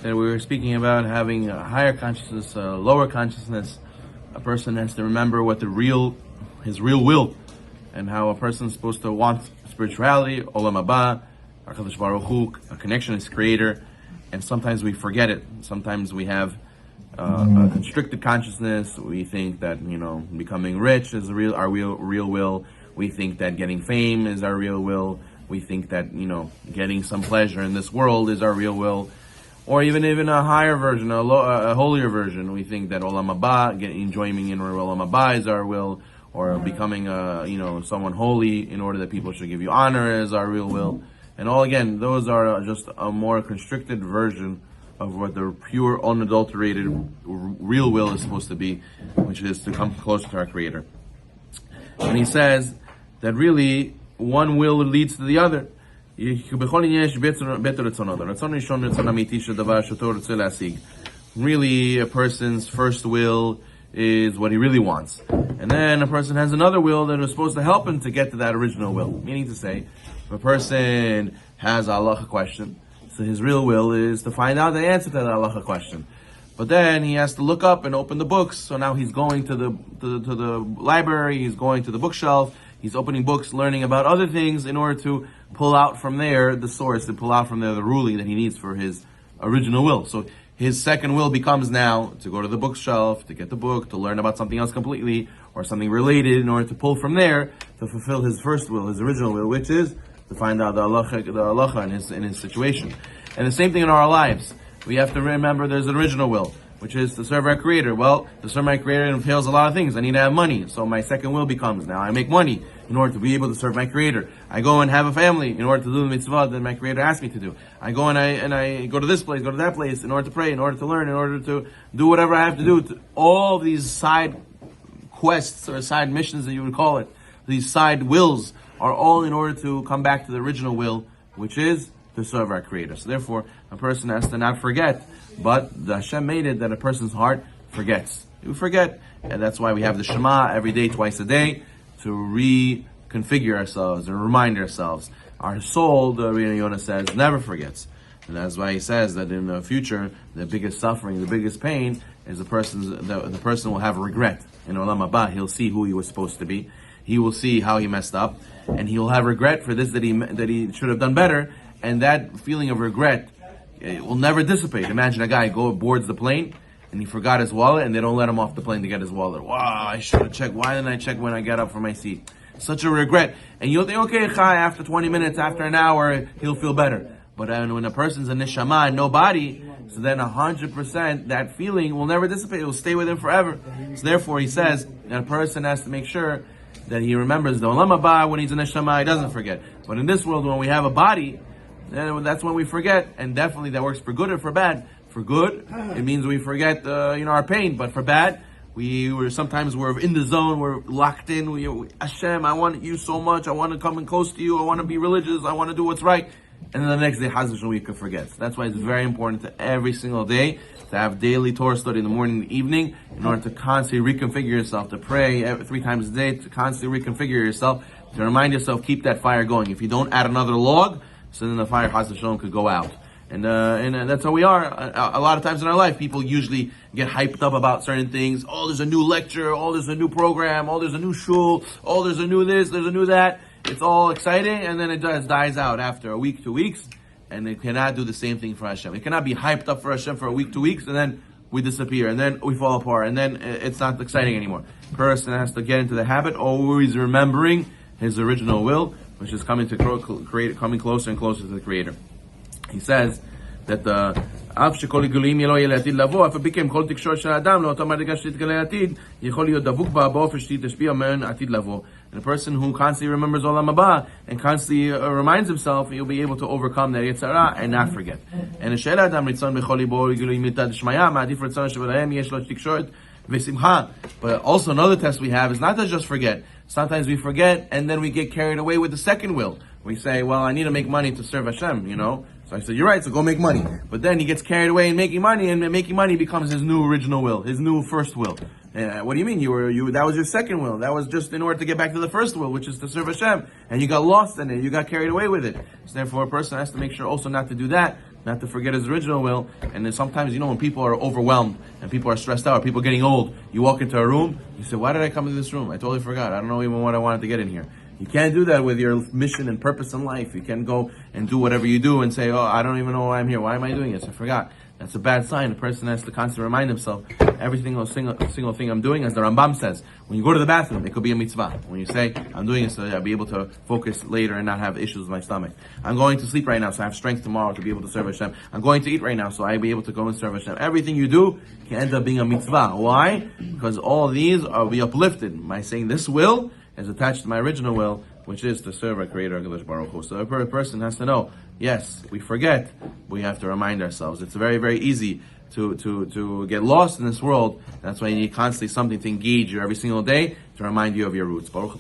that we were speaking about having a higher consciousness, a lower consciousness. A person has to remember what his real will, and how a person is supposed to want spirituality, Olam Haba, HaKadosh Baruch Hu, a connection with His Creator, and sometimes we forget it. Sometimes we have a constricted consciousness. We think that becoming rich is our real will. We think that getting fame is our real will. We think that getting some pleasure in this world is our real will, or even a higher version, a holier version. We think that Olam Haba, enjoying in Olam Haba is our will, or becoming someone holy in order that people should give you honor is our real will. And all again, those are just a more constricted version of what the pure, unadulterated, real will is supposed to be, which is to come closer to our Creator. And he says that really one will leads to the other. Really, a person's first will is what he really wants. And then a person has another will that is supposed to help him to get to that original will. Meaning to say, if a person has a halacha question, so his real will is to find out the answer to that halacha question. But then he has to look up and open the books. So now he's going to the library, he's going to the bookshelf, he's opening books, learning about other things in order to pull out from there the source, and pull out from there the ruling that he needs for his original will. So his second will becomes now to go to the bookshelf, to get the book, to learn about something else completely, or something related, in order to pull from there to fulfill his first will, his original will, which is to find out the halacha in his situation. And the same thing in our lives. We have to remember there's an original will, which is to serve our Creator. Well, to serve my Creator entails a lot of things. I need to have money. So my second will becomes, now I make money in order to be able to serve my Creator. I go and have a family in order to do the mitzvah that my Creator asked me to do. I go and I go to this place, go to that place in order to pray, in order to learn, in order to do whatever I have to do. All these side quests or side missions that you would call it, these side wills, are all in order to come back to the original will, which is to serve our Creator. So therefore, a person has to not forget, but the Hashem made it that a person's heart forgets. You forget, and that's why we have the Shema every day, twice a day, to reconfigure ourselves and remind ourselves. Our soul, the Rabbi Yonah says, never forgets. And that's why he says that in the future, the biggest suffering, the biggest pain, is the person will have regret. In Olam Haba, he'll see who he was supposed to be. He will see how he messed up, and he will have regret for this, that he should have done better. And that feeling of regret, it will never dissipate. Imagine a guy boards the plane and he forgot his wallet, and they don't let him off the plane to get his wallet. Wow, I should have checked. Why didn't I check when I got up from my seat? Such a regret. And you'll think, okay, Chai, after 20 minutes, after an hour, he'll feel better. But when a person's a neshama and no body, so then 100% that feeling will never dissipate. It will stay with him forever. So therefore, he says that a person has to make sure that he remembers the Olam Haba. When he's a neshama, he doesn't forget. But in this world, when we have a body, then that's when we forget. And definitely that works for good or for bad. For good, it means we forget our pain. But for bad, we're in the zone, we're locked in. Hashem, I want you so much. I want to come in close to you. I want to be religious. I want to do what's right. And then the next day, Chaz we could forget. So that's why it's very important to every single day to have daily Torah study in the morning and the evening, in order to constantly reconfigure yourself, to pray 3 times a day, to constantly reconfigure yourself, to remind yourself, keep that fire going. If you don't add another log, so then the fire, Chaz V'Shalom, could go out. And that's how we are. A lot of times in our life, people usually get hyped up about certain things. Oh, there's a new lecture. Oh, there's a new program. Oh, there's a new shul. Oh, there's a new this. There's a new that. It's all exciting, and then it dies out after a week, 2 weeks, and it cannot do the same thing for Hashem. It cannot be hyped up for Hashem for a week, 2 weeks, and then we disappear, and then we fall apart, and then it's not exciting anymore. Person has to get into the habit, always remembering his original will, which is coming closer and closer to the Creator. He says that אף שכל גילויים לא יהיה לעתיד לבוא, אף בכם כל תקשורת של האדם לאותה מדרגה שתתגלה לעתיד, יכול להיות דבוק בה באופן שתשפיע מהן עתיד לבוא. And a person who constantly remembers Olam Haba and constantly reminds himself, he'll be able to overcome that Yetzer Hara and not forget. And שאין האדם רצון בכל ליבו גילויים מתא דשמיא, מעדיף רצון שבלהם יש לו תקשורת ושמחה. But also another test we have is not to just forget. Sometimes we forget and then we get carried away with the second will. We say, well, I need to make money to serve Hashem, So I said, you're right, so go make money. But then he gets carried away in making money, and making money becomes his new original will, his new first will. What do you mean? That was your second will. That was just in order to get back to the first will, which is to serve Hashem. And you got lost in it. You got carried away with it. So therefore, a person has to make sure also not to do that, not to forget his original will. And then sometimes, when people are overwhelmed and people are stressed out, or people getting old, you walk into a room, you say, why did I come to this room? I totally forgot. I don't know even what I wanted to get in here. You can't do that with your mission and purpose in life. You can't go and do whatever you do and say, I don't even know why I'm here. Why am I doing this? I forgot. That's a bad sign. The person has to constantly remind himself, every single thing I'm doing, as the Rambam says, when you go to the bathroom, it could be a mitzvah. When you say, I'm doing this so I'll be able to focus later and not have issues with my stomach. I'm going to sleep right now so I have strength tomorrow to be able to serve Hashem. I'm going to eat right now so I'll be able to go and serve Hashem. Everything you do can end up being a mitzvah. Why? Because all of these are be uplifted by saying this will is attached to my original will, which is to serve our Creator, HaKadosh Baruch Hu. So a person has to know, yes, we forget, but we have to remind ourselves. It's very, very easy to get lost in this world. That's why you need constantly something to engage you every single day to remind you of your roots. Baruch